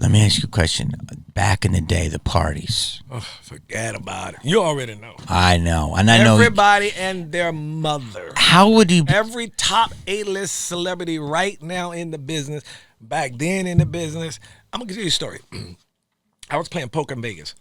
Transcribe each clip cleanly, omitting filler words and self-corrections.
Let me ask you a question. Back in the day, the parties. Oh, forget about it. You already know. I know. And I know. Everybody and their mother. How would you... Every top A-list celebrity right now in the business, back then in the business. I'm going to give you a story. I was playing poker in Vegas,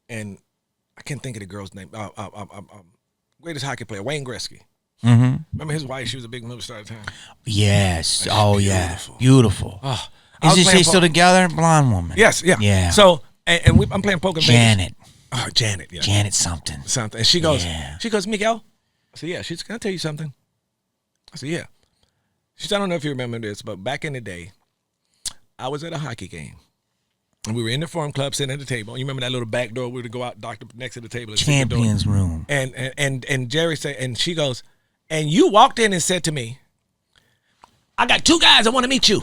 and I can't think of the girl's name. Greatest hockey player, Wayne Gretzky. Mm-hmm. Remember his wife? She was a big movie star at the time. Yes. Oh, beautiful. yeah. Beautiful. Oh, Is they still together? Blonde woman. Yes, yeah. Yeah. So, I'm playing poker in Vegas. Janet. Oh, Janet, yeah. Janet something. And she goes, Miguel. I said, yeah. She said, can I tell you something? I said, yeah. She said, I don't know if you remember this, but back in the day, I was at a hockey game. And we were in the Forum Club sitting at the table. You remember that little back door? We would go out, doctor next to the table. Champions room. And Jerry said, and she goes, and you walked in and said to me, I got two guys I want to meet you.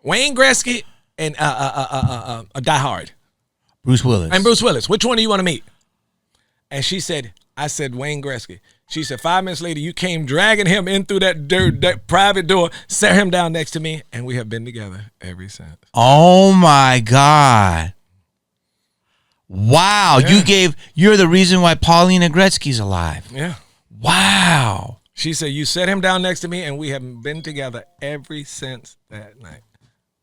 Wayne Gretzky and a Die Hard. Bruce Willis. And Bruce Willis. Which one do you want to meet? And I said, Wayne Gretzky. She said, 5 minutes later, you came dragging him in through that private door, sat him down next to me, and we have been together ever since. Oh, my God. Wow. Yeah. You're the reason why Paulina Gretzky's alive. Yeah. Wow. She said, you set him down next to me, and we have been together ever since that night.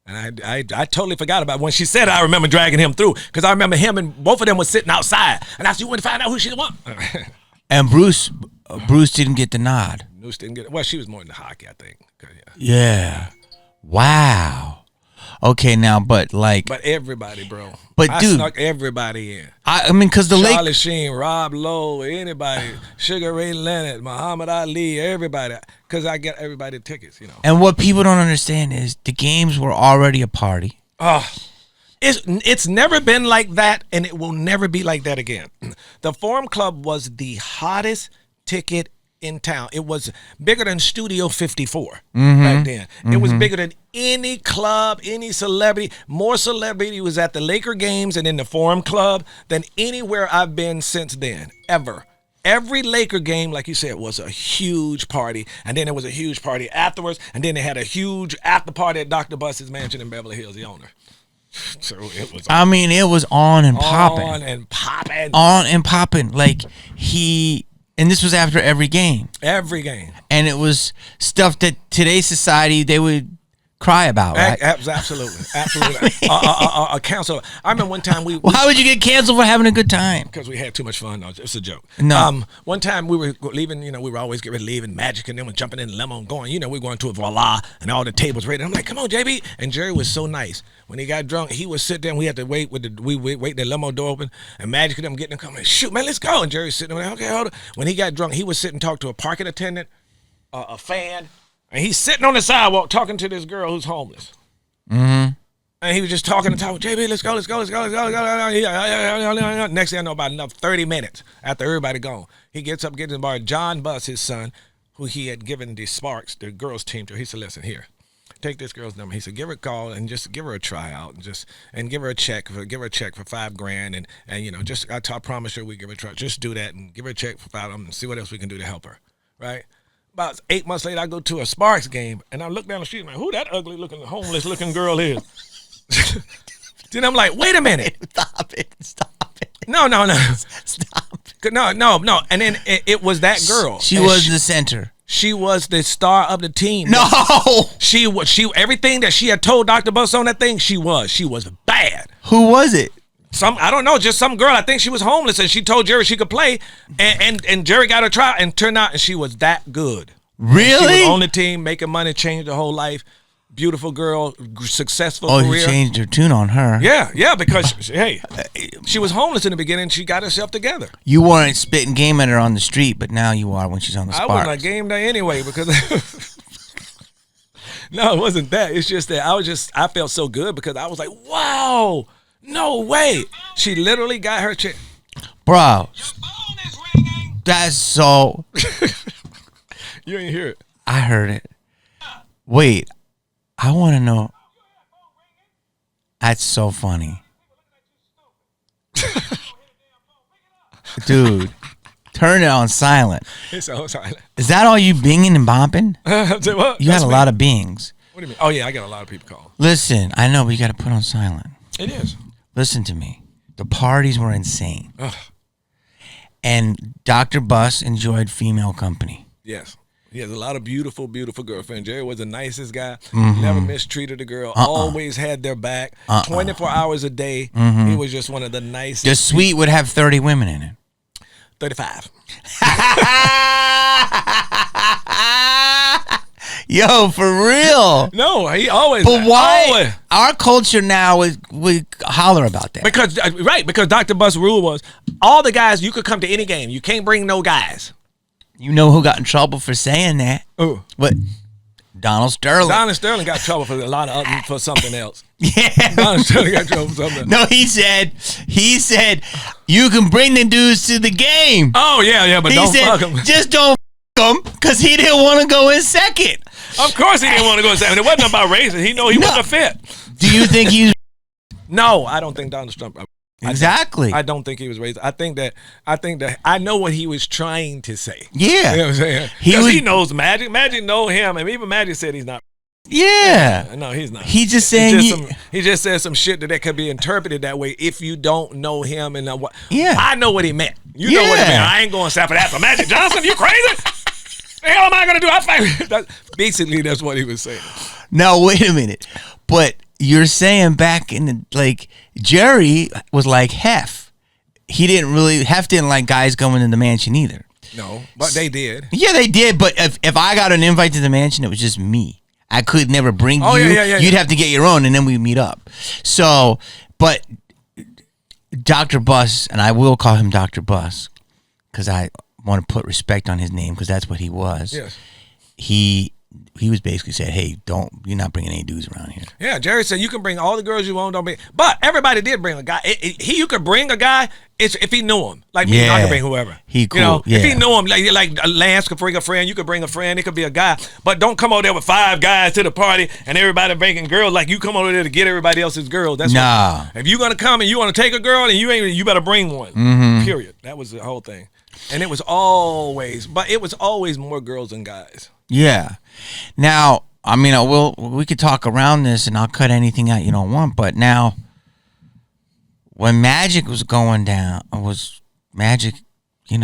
And I totally forgot about it. When she said it, I remember dragging him through, because I remember him and both of them were sitting outside. And I said, you want to find out who she want? And Bruce didn't get the nod. Bruce didn't get it. Well, she was more into hockey, I think. Yeah. Wow. Okay, now, but everybody, bro. But I snuck everybody in. I mean, because Charlie Sheen, Rob Lowe, anybody, Sugar Ray Leonard, Muhammad Ali, everybody. Because I get everybody tickets, you know. And what people don't understand is the games were already a party. Oh, it's never been like that, and it will never be like that again. The Forum Club was the hottest ticket in town. It was bigger than Studio 54 back then. It was bigger than any club, any celebrity. More celebrity was at the Laker games and in the Forum Club than anywhere I've been since then, ever. Every Laker game, like you said, was a huge party, and then there was a huge party afterwards, and then they had a huge after party at Dr. Buss's mansion in Beverly Hills, the owner. So it was. I mean, it was on and popping. On and popping. On and popping. Like and this was after every game. Every game. And it was stuff that today's society they would cry about, right? Absolutely. A counselor. I remember one time we how would you get canceled for having a good time? Because we had too much fun. No, it's a joke. No. One time we were leaving, we were always getting ready to leave, and Magic and them were jumping in the limo and going, we were going to a Voila, and all the tables ready. I'm like, come on, JB. And Jerry was so nice. When he got drunk, he would sit there and we had to wait the limo door open, and Magic and them getting come, shoot, man, let's go. And Jerry's sitting there, okay, hold on. When he got drunk, he would sit and talk to a parking attendant, a fan, and he's sitting on the sidewalk talking to this girl who's homeless. Mm-hmm. And he was just talking and talking, JB, let's go. Next thing I know, about another 30 minutes after everybody gone, he gets up, gets in the bar. John Buss, his son, who he had given the Sparks, the girls' team to, he said, listen, here, take this girl's number. He said, give her a call and just give her a tryout and give her a check for $5,000 and just I promise her we give her a try. Just do that and give her a check for $5,000 and see what else we can do to help her, right? About 8 months later, I go to a Sparks game, and I look down the street, and I'm like, who that ugly-looking, homeless-looking girl is? Then I'm like, wait a minute. Stop it. No. Stop. No. And then it was that girl. She was the center. She was the star of the team. No. She everything that she had told Dr. Buss on that thing, she was. She was bad. Who was it? I don't know, just some girl. I think she was homeless, and she told Jerry she could play, and Jerry got her try, and turned out, and she was that good. Really? She was on the team, making money, changed her whole life. Beautiful girl, successful career. Oh, you changed your tune on her. Yeah, because she was homeless in the beginning. She got herself together. You weren't spitting game at her on the street, but now you are when she's on the Sparks. I wasn't a game day anyway because. No, it wasn't that. It's just that I felt so good because I was like, wow. No way. She literally got her check. Bro. That's so. You ain't hear it. I heard it. Wait. I want to know. That's so funny. Dude. Turn it on silent. It's on silent. Is that all you binging and bopping? What? You had a lot of bings. What do you mean? Oh, yeah, I got a lot of people calling. Listen, I know, but you got to put on silent. It is. Listen to me. The parties were insane. Ugh. And Dr. Bus enjoyed female company. Yes. He has a lot of beautiful, beautiful girlfriends. Jerry was the nicest guy. Never mistreated a girl. Always had their back. 24 hours a day. He was just one of the nicest. The suite would have 30 women in it. 35. Yo, for real. No, he always. But why? Always. Our culture now is we holler about that. Because Dr. Bus' rule was all the guys, you could come to any game. You can't bring no guys. You know who got in trouble for saying that? Ooh. What? Donald Sterling. Donald Sterling got in trouble for a lot of for something else. Yeah. Donald Sterling got in trouble for something else. No, he said you can bring the dudes to the game. Oh yeah, but don't fuck him. Just don't fuck him because he didn't want to go in second. Of course he didn't want to go in second. It wasn't about racing. He wasn't a fit. Do you think he's? No, I don't think Donald Trump. Exactly. I don't think he was racist. I think that I know what he was trying to say. Yeah. You know what I'm saying? Because he knows Magic. Magic know him, and even Magic said he's not. Yeah. No, he's not. He's just saying he just said some shit that could be interpreted that way if you don't know him and what. Yeah. I know what he meant. You know what he meant. I ain't going to stand for that. For Magic Johnson, you crazy? The hell am I going to do? Basically, that's what he was saying. No, wait a minute. But you're saying back in the, like, Jerry was like Hef. Hef didn't like guys going in the mansion either. No, but they did. Yeah, they did. But if I got an invite to the mansion, it was just me. I could never bring you. Yeah. You'd have to get your own, and then we meet up. So, but Dr. Bus, and I will call him Dr. Bus because I want to put respect on his name because that's what he was. Yes. He was basically said, "Hey, you're not bringing any dudes around here." Yeah, Jerry said you can bring all the girls you want, don't bring. But everybody did bring a guy. You could bring a guy if he knew him. Like me, I could bring whoever. He cool. You know, yeah. If he knew him, like Lance could bring a friend. You could bring a friend. It could be a guy. But don't come over there with 5 guys to the party and everybody bringing girls. Like you come over there to get everybody else's girls. That's if you're gonna come and you want to take a girl, and you better bring one. Period. That was the whole thing. And it was always more girls than guys. Yeah. Now, I mean, we could talk around this, and I'll cut anything out you don't want. But now, when Magic was going down, Magic, he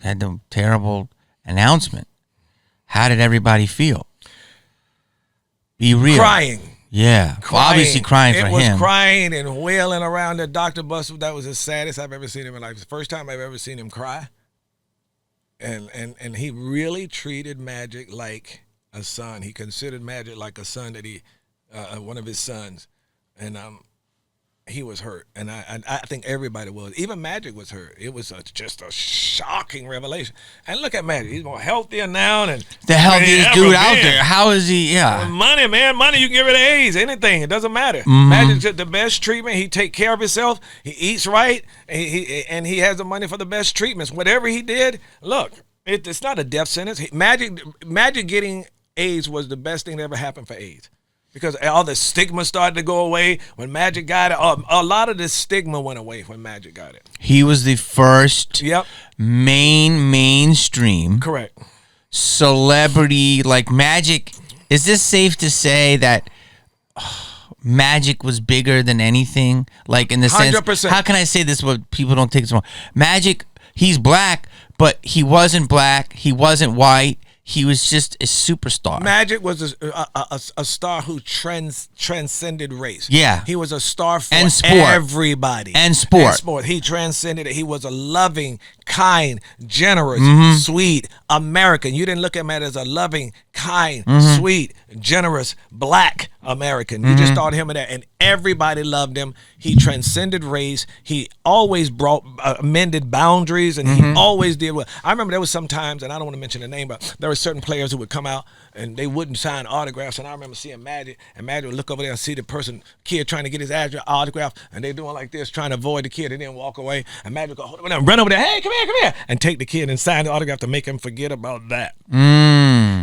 had the terrible announcement. How did everybody feel? Be real. Crying. Yeah. Well, obviously crying for him. It was crying and wailing around the Dr. Bus. That was the saddest I've ever seen him in life. It's the first time I've ever seen him cry. And he really treated Magic like a son. He considered Magic like a son that one of his sons. And he was hurt. And I think everybody was. Even Magic was hurt. It was just a shocking revelation. And look at Magic. He's more healthier now than the healthiest dude out there. How is he? Yeah. Money, man. Money, you can get rid of AIDS. Anything. It doesn't matter. Magic's just the best treatment. He take care of himself. He eats right. And he has the money for the best treatments. Whatever he did, look, it's not a death sentence. Magic getting AIDS was the best thing that ever happened for AIDS. Because all the stigma started to go away when Magic got it. A lot of the stigma went away when Magic got it. He was the first mainstream celebrity, like Magic. Is this safe to say that Magic was bigger than anything? Like in the 100%. sense, how can I say this where people don't take it wrong? Magic, he's black, but he wasn't black. He wasn't white. He was just a superstar. Magic was a star who transcended race. Yeah. He was a star for sport. Everybody. And sport. He transcended it. He was a loving, kind, generous, sweet American. You didn't look at him as a loving, kind, sweet, generous, black American. You just thought him of that. And everybody loved him. He transcended race. He always mended boundaries, and he always did well. I remember there was some times, and I don't want to mention the name, but there were certain players who would come out and they wouldn't sign autographs. And I remember seeing Magic, and Magic would look over there and see the kid trying to get his autograph, and they doing like this, trying to avoid the kid, and then walk away. And Magic would go, run over there, hey, come here, and take the kid and sign the autograph to make him forget about that.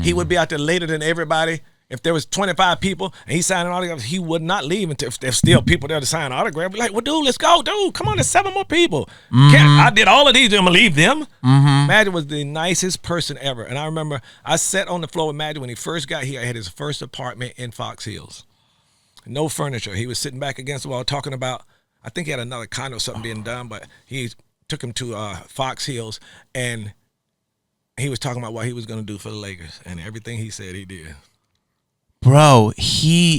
He would be out there later than everybody. If there was 25 people and he signed an autograph, he would not leave until if there's still people there to sign an autograph. Be like, well, dude, let's go, dude. Come on, there's 7 more people. I did all of these. I'm gonna leave them. Magic was the nicest person ever, and I remember I sat on the floor with Magic when he first got here. I had his first apartment in Fox Hills, no furniture. He was sitting back against the wall talking about. I think he had another condo or something being done, but he took him to Fox Hills, and he was talking about what he was gonna do for the Lakers, and everything he said he did. Bro,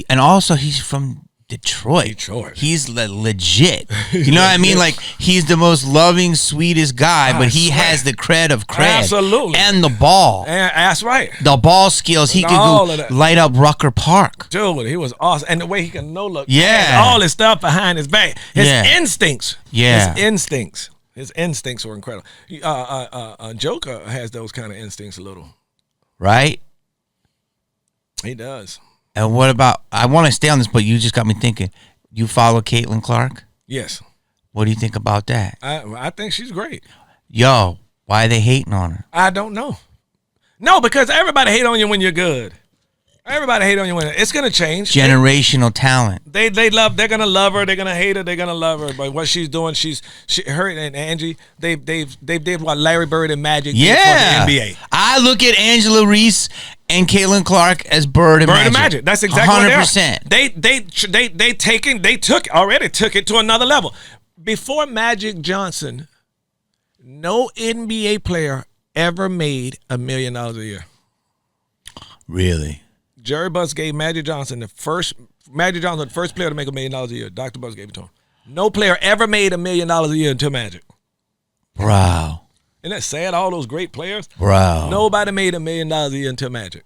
and also he's from Detroit. He's legit. You know what I mean? Like, he's the most loving, sweetest guy, but he has the cred of cred. Absolutely. And the ball. And that's right. The ball skills. He could go light up Rucker Park. Dude, he was awesome. And the way he can no-look. Yeah. All his stuff behind his back. His instincts. Yeah. His instincts were incredible. Joker has those kind of instincts a little. Right? He does. And what about, I want to stay on this, but you just got me thinking. You follow Caitlin Clark? Yes. What do you think about that? I think she's great. Yo, why are they hating on her? I don't know. No, because everybody hate on you when you're good. Everybody hate on you when it's gonna change. Generational talent. They're gonna love her. They're gonna hate her. They're gonna love her. But what she's doing, her and Angie, they did what Larry Bird and Magic did for the NBA. I look at Angela Reese and Caitlin Clark as Bird and Magic. That's exactly 100%. They took it to another level. Before Magic Johnson, no NBA player ever made $1 million a year. Really? Jerry Buss gave Magic Johnson the first player to make $1 million a year. Dr. Buss gave it to him. No player ever made $1 million a year until Magic. Bro. Isn't that sad? All those great players. Bro. Nobody made $1 million a year until Magic.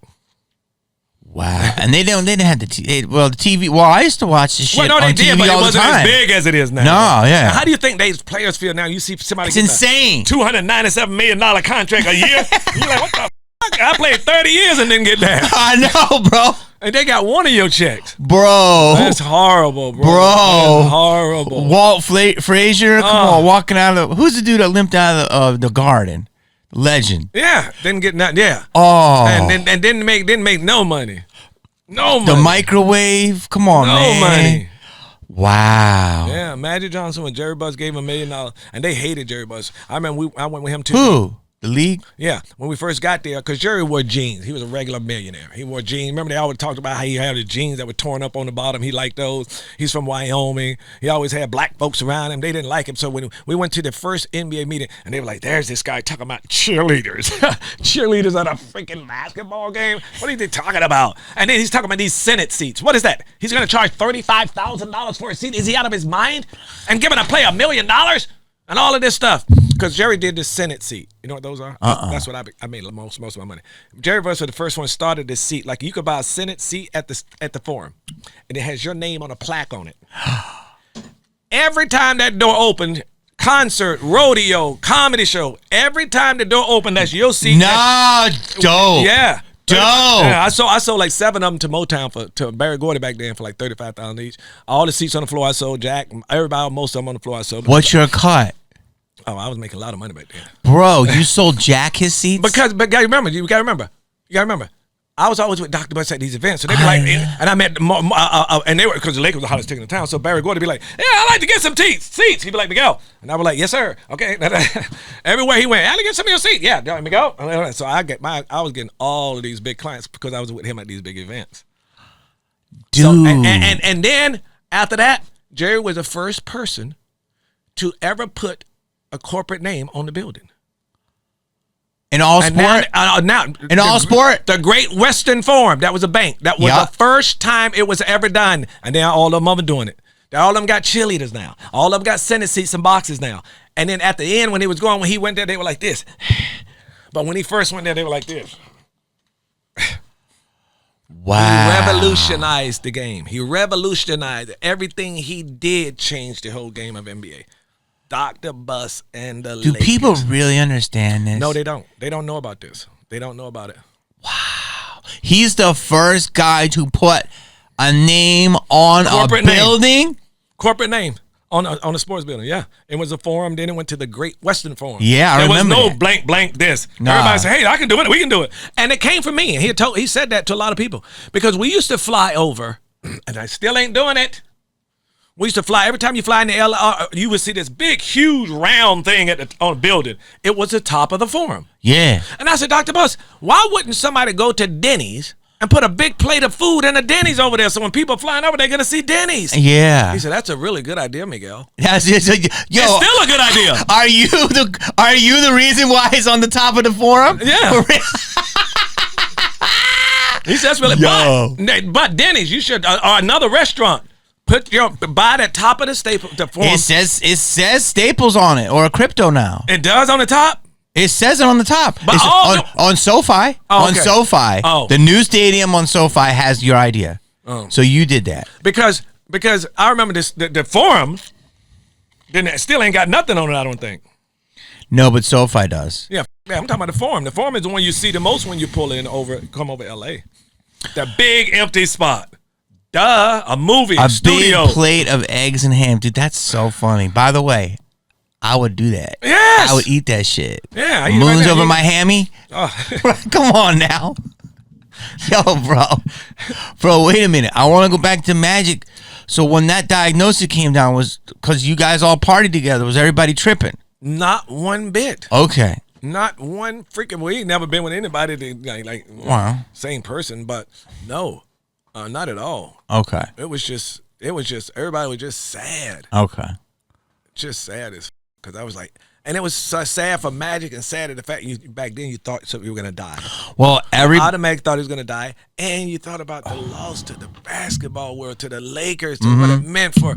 Wow. And they didn't have the TV. Well, I used to watch this shit on TV but all it wasn't the time. as big as it is now. No, yeah. Now, how do you think these players feel now? You see somebody It's insane. $297 million contract a year. You're like, what the fuck? I played 30 years and didn't get that. I know, bro. And they got one of your checks. Bro. That's horrible, bro. Bro. That's horrible. Walt Frazier, come on, walking out of who's the dude that limped out of the Garden? Legend. Yeah, didn't get nothing. Yeah. Oh. And didn't make no money. No money. The microwave. Come on, man. No money. Wow. Yeah, Magic Johnson when Jerry Buss gave him $1 million, and they hated Jerry Buss. I remember I went with him too. Who? The league? Yeah, when we first got there, because Jerry wore jeans. He was a regular millionaire. He wore jeans. Remember they always talked about how he had the jeans that were torn up on the bottom. He liked those. He's from Wyoming. He always had black folks around him. They didn't like him. So when we went to the first NBA meeting, and they were like, there's this guy talking about cheerleaders. Cheerleaders at a freaking basketball game? What are they talking about? And then he's talking about these Senate seats. What is that? He's going to charge $35,000 for a seat? Is he out of his mind? And giving a player $1 million? And all of this stuff. Because Jerry did the Senate seat. You know what those are? That's what I made most of my money. Jerry Buss was the first one started this seat. Like you could buy a Senate seat at the Forum. And it has your name on a plaque on it. Every time that door opened, concert, rodeo, comedy show, every time the door opened, that's your seat. Dope. Yeah. Dope. Yeah, I sold like 7 of them to Motown to Barry Gordy back then for like $35,000 each. All the seats on the floor I sold. Jack, everybody, most of them on the floor I sold. What's your cut? Oh, I was making a lot of money back then. Bro, you sold Jack his seats? But you gotta remember. I was always with Dr. Buss at these events, so they'd be like, and I met, and they were, because the Lakers were the hottest ticket in town, so Barry Gordy would be like, yeah, I like to get some seats. He'd be like, Miguel. And I was like, yes, sir. Okay. Everywhere he went, I like to get some of your seats. Yeah, Miguel. So I was getting all of these big clients because I was with him at these big events. Dude. So, and then, after that, Jerry was the first person to ever put a corporate name on the building. In all sport? In all sport? The Great Western Forum. That was a bank. That was the first time it was ever done. And now all of them are doing it. All of them got cheerleaders now. All of them got Senate seats and boxes now. And then at the end, when he went there, they were like this. But when he first went there, they were like this. Wow. He revolutionized the game. He revolutionized everything he did, changed the whole game of NBA. Dr. Buss and the Lakers. Do people really understand this? No, they don't. They don't know about this. They don't know about it. Wow. He's the first guy to put a name on a building? Corporate name. On a sports building, yeah. It was a forum, then it went to the Great Western Forum. Yeah, I remember There was no that. blank, blank this. Nah. Everybody said, hey, I can do it, we can do it. And it came from me. And he said that to a lot of people. Because we used to fly over, and I still ain't doing it. We used to fly, every time you fly in the LR, you would see this big, huge, round thing on a building. It was the top of the forum. Yeah. And I said, Dr. Buss, why wouldn't somebody go to Denny's and put a big plate of food in a Denny's over there, so when people are flying over, they're going to see Denny's? Yeah. He said, that's a really good idea, Miguel. That's It's still a good idea. Are you the reason why it's on the top of the forum? Yeah. He said, that's really, Yo. but Denny's, you should, or another restaurant, buy that top of the forum. It says Staples on it, or a crypto now. It does on the top? It says it on the top. But It's on SoFi. Oh, On okay. SoFi. Oh. The new stadium on SoFi has your idea. Oh. So you did that. Because I remember this the forum still ain't got nothing on it, I don't think. No, but SoFi does. Yeah, I'm talking about the forum. The forum is the one you see the most when you come over LA. That big empty spot. Duh, a movie, a studio. Big plate of eggs and ham. Dude, that's so funny. By the way, I would do that. Yes. I would eat that shit. Yeah, I eat it Moons right now. over my hammy. Oh. Come on now. Yo, bro. Bro, wait a minute. I want to go back to Magic. So when that diagnosis came down, was because you guys all partied together. Was everybody tripping? Not one bit. Okay. Not one freaking. We ain't never been with anybody that, Wow. same person, but no, not at all. Okay. It was just everybody was just sad. Okay. Just sad as because I was like, and it was so sad for Magic and sad at the fact back then you thought you were gonna die. Well, Automatic thought he was gonna die, and you thought about the loss to the basketball world, to the Lakers, to what it meant for.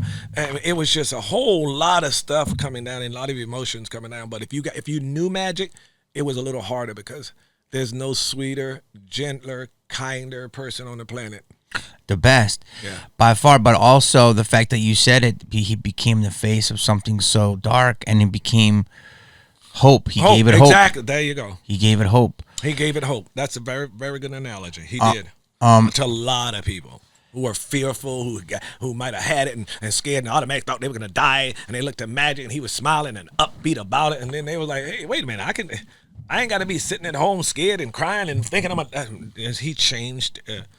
It was just a whole lot of stuff coming down and a lot of emotions coming down. But if you knew Magic, it was a little harder because there's no sweeter, gentler, kinder person on the planet. the best by far, but also the fact that you said it, he became the face of something so dark, and it became hope. He gave it hope. Exactly. There you go. He gave it hope. He gave it hope. That's a very, very good analogy. He did. To a lot of people who were fearful, who might have had it and scared and automatically thought they were going to die, and they looked at Magic and he was smiling and upbeat about it, and then they were like, hey, wait a minute, I ain't got to be sitting at home scared and crying and thinking he changed